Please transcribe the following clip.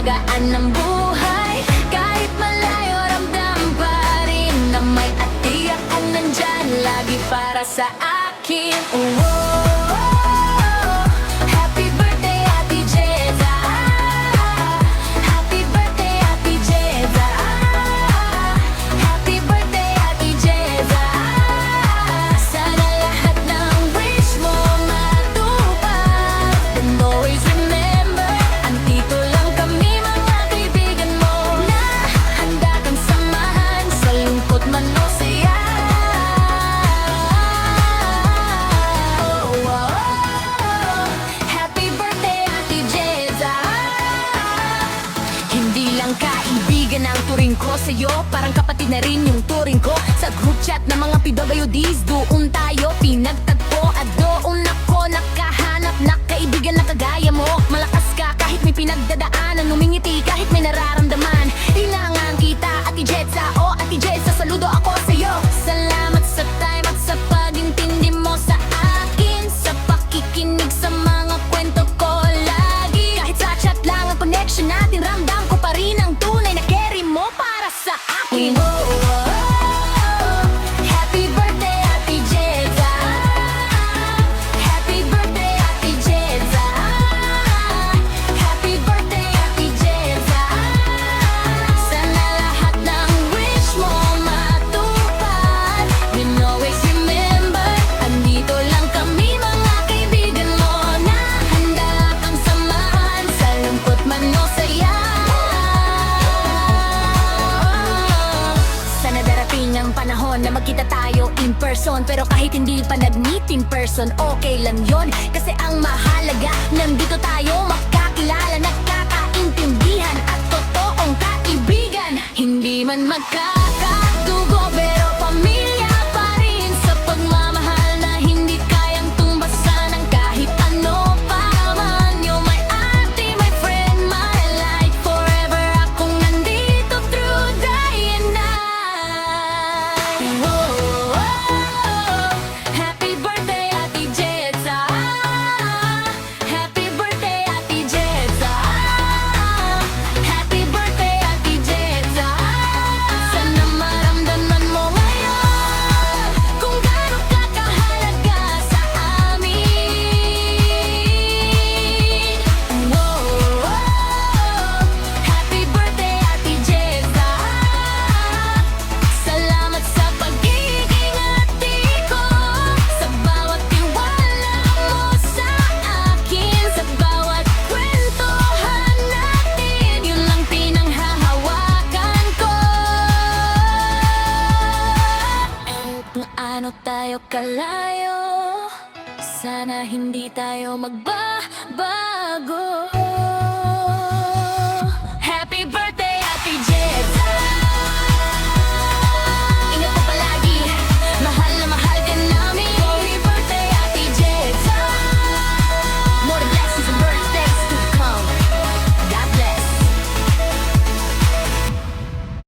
magaan ng buhay. Kahit malayo, ramdam pa rin na may atiyak kung nandyan lagi para sa akin. Happy birthday, Ate Jeza. Happy birthday, Ate Jeza. Happy birthday, Ate Jeza. Sana lahat ng wish mo matupad. And always remember, andito lang kami mga kaibigan mo, na handa kang samahan sa lungkot man o saya. Happy birthday, Ate Jeza. Hindi lang kaibigan ang turing ko sa'yo, parang kapatid na rin yung turing ko. Sa group chat ng mga PWDs, doon tayo pinagtagpo. At doon ako nakahanap na kaibigan na kagaya mo. Malakas ka kahit may pinagdadaanan, umingiti kahit may nararamdaman. Ilangan kita, Ate Jeza. Oh, Ate Jeza, saludo ako sa'yo. Salamat sa time at sa pag-intindi mo sa akin, sa pakikinig sa mga kwento ko lagi. Kahit sa chat lang ang connection natin, ramdam ko pa rin ang tunay na carry mo para sa akin. Happy birthday, Ate Jeza. Happy birthday, Ate Jeza. Happy birthday, Ate Jeza. Sana lahat ng wish mo matupad. And always remember, andito lang kami mga kaibigan mo, na handa kang samahan sa lungkot man o saya. Sana darating ang panahon na magkita tayo in person. Pero kahit hindi pa nag-meet in person, okay lang yon. Kasi ang mahalaga, nandito tayo magkakilala, nagkakaintindihan at totoong kaibigan. Hindi man magkakadugo, pero pamilya pa rin sa pagmamahal na hindi kayang tumbasan ng kahit ano pa man. You're my auntie, my friend, my life. Forever akong nandito through day and night. Happy birthday, Ate Jeza. Happy birthday, Ate Jeza. Happy birthday, Ate Jeza. Sana maramdaman mo ngayon kung gaano ka kahalaga sa amin. Happy birthday, Ate Jeza. Salamat sa pagiging ate ko, sa bawat tiwala mo sa akin, sa bawat kwentuhan natin. Yun lang pinanghahawakan ko. Kahit paano tayo kalayo, sana hindi tayo magbabago.